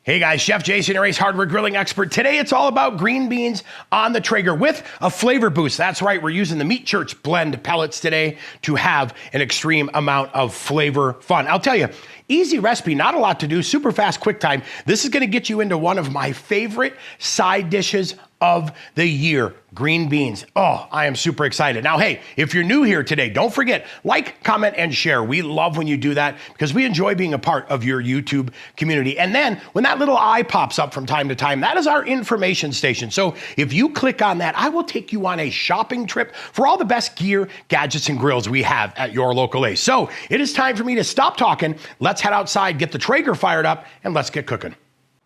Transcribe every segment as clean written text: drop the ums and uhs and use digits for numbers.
Hey guys, Chef Jason, your Ace Hardware grilling expert. Today it's all about green beans on the Traeger with a flavor boost. That's right, we're using the Meat Church blend pellets today to have an extreme amount of flavor fun. I'll tell you, easy recipe, not a lot to do, super fast, quick time. This is gonna get you into one of my favorite side dishes of the year, green beans. Oh, I am super excited. Now, hey, if you're new here today, don't forget, like, comment, and share. We love when you do that because we enjoy being a part of your YouTube community. And then when that little eye pops up from time to time, that is our information station. So if you click on that, I will take you on a shopping trip for all the best gear, gadgets, and grills we have at your local Ace. So it is time for me to stop talking. Let's head outside, get the Traeger fired up, and let's get cooking.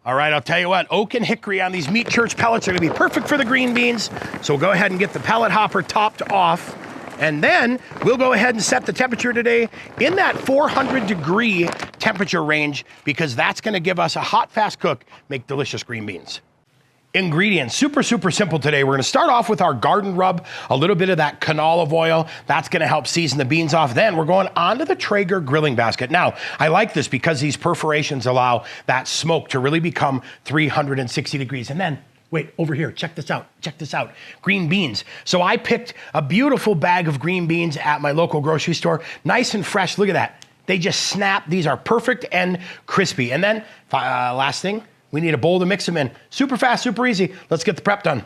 All right, I'll tell you what, oak and hickory on these Meat Church pellets are gonna be perfect for the green beans. So we'll go ahead and get the pellet hopper topped off. And then we'll go ahead and set the temperature today in that 400-degree temperature range because that's gonna give us a hot, fast cook, make delicious green beans. Ingredients, super simple today. We're gonna start off with our garden rub, a little bit of that canola oil. That's gonna help season the beans off. Then we're going onto the Traeger grilling basket. Now, I like this because these perforations allow that smoke to really become 360 degrees. And then, wait, over here, check this out, green beans. So I picked a beautiful bag of green beans at my local grocery store, nice and fresh, look at that. They just snap, these are perfect and crispy. And then, last thing, we need a bowl to mix them in. Super fast, super easy. Let's get the prep done.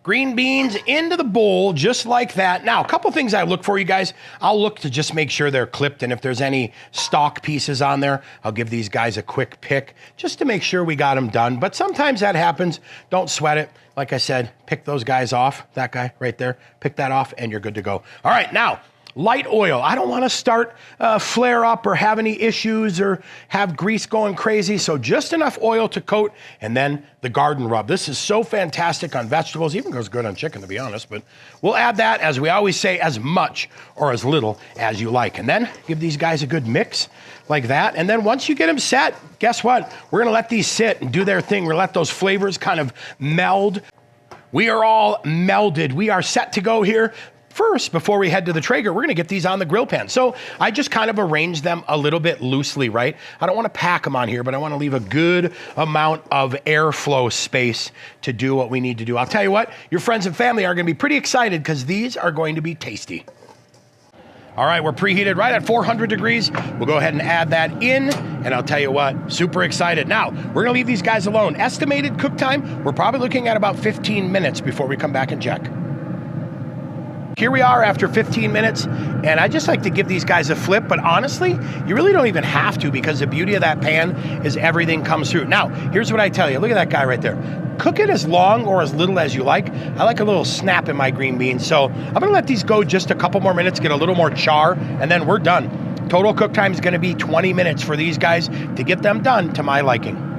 Green beans into the bowl, just like that. Now, a couple things I look for, you guys. I'll look to just make sure they're clipped, and if there's any stalk pieces on there, I'll give these guys a quick pick, just to make sure we got them done. But sometimes that happens. Don't sweat it. Like I said, pick those guys off. That guy right there, pick that off, and you're good to go. All right, now, light oil. I don't want to start flare up or have any issues or have grease going crazy. So just enough oil to coat, and then the garden rub. This is so fantastic on vegetables, even goes good on chicken to be honest, but we'll add that, as we always say, as much or as little as you like. And then give these guys a good mix like that. And then once you get them set, guess what? We're gonna let these sit and do their thing. We're gonna let those flavors kind of meld. We are all melded. We are set to go here. First, before we head to the Traeger, we're gonna get these on the grill pan. So I just kind of arrange them a little bit loosely, right? I don't wanna pack them on here, but I wanna leave a good amount of airflow space to do what we need to do. I'll tell you what, your friends and family are gonna be pretty excited because these are going to be tasty. All right, we're preheated right at 400 degrees. We'll go ahead and add that in, and I'll tell you what, super excited. Now, we're gonna leave these guys alone. Estimated cook time, we're probably looking at about 15 minutes before we come back and check. Here we are after 15 minutes, and I just like to give these guys a flip, but honestly, you really don't even have to because the beauty of that pan is everything comes through. Now, here's what I tell you. Look at that guy right there. Cook it as long or as little as you like. I like a little snap in my green beans, so I'm gonna let these go just a couple more minutes, get a little more char, and then we're done. Total cook time is gonna be 20 minutes for these guys to get them done to my liking.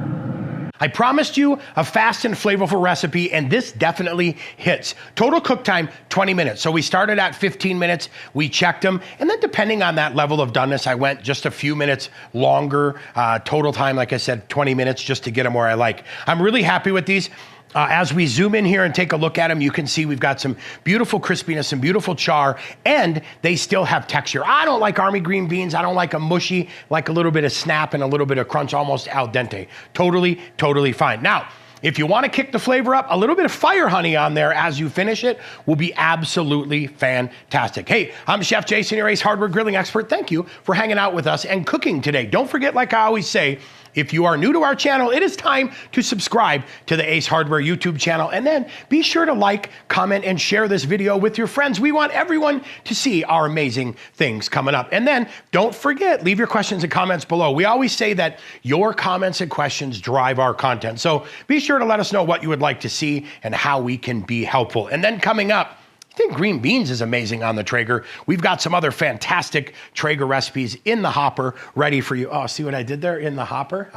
I promised you a fast and flavorful recipe, and this definitely hits. Total cook time, 20 minutes. So we started at 15 minutes, we checked them, and then depending on that level of doneness, I went just a few minutes longer. Total time, like I said, 20 minutes just to get them where I like. I'm really happy with these. As we zoom in here and take a look at them, you can see we've got some beautiful crispiness, some beautiful char, and they still have texture. I don't like army green beans. I don't like them mushy, like a little bit of snap and a little bit of crunch, almost al dente. Totally fine. Now, if you want to kick the flavor up, a little bit of fire honey on there as you finish it will be absolutely fantastic. Hey, I'm Chef Jason, your Ace Hardware grilling expert. Thank you for hanging out with us and cooking today. Don't forget, like I always say, if you are new to our channel, it is time to subscribe to the Ace Hardware YouTube channel, and then be sure to like, comment, and share this video with your friends. We want everyone to see our amazing things coming up. And then don't forget, leave your questions and comments below. We always say that your comments and questions drive our content. So be sure to let us know what you would like to see and how we can be helpful. And then coming up, I think green beans is amazing on the Traeger. We've got some other fantastic Traeger recipes in the hopper ready for you. Oh, see what I did there? In the hopper?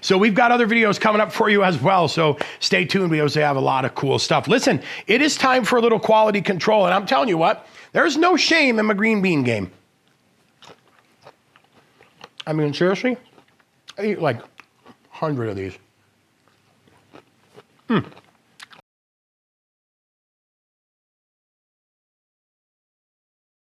So we've got other videos coming up for you as well. So stay tuned. We also have a lot of cool stuff. Listen, it is time for a little quality control. And I'm telling you what, there's no shame in my green bean game. I mean, seriously, I eat like 100 of these.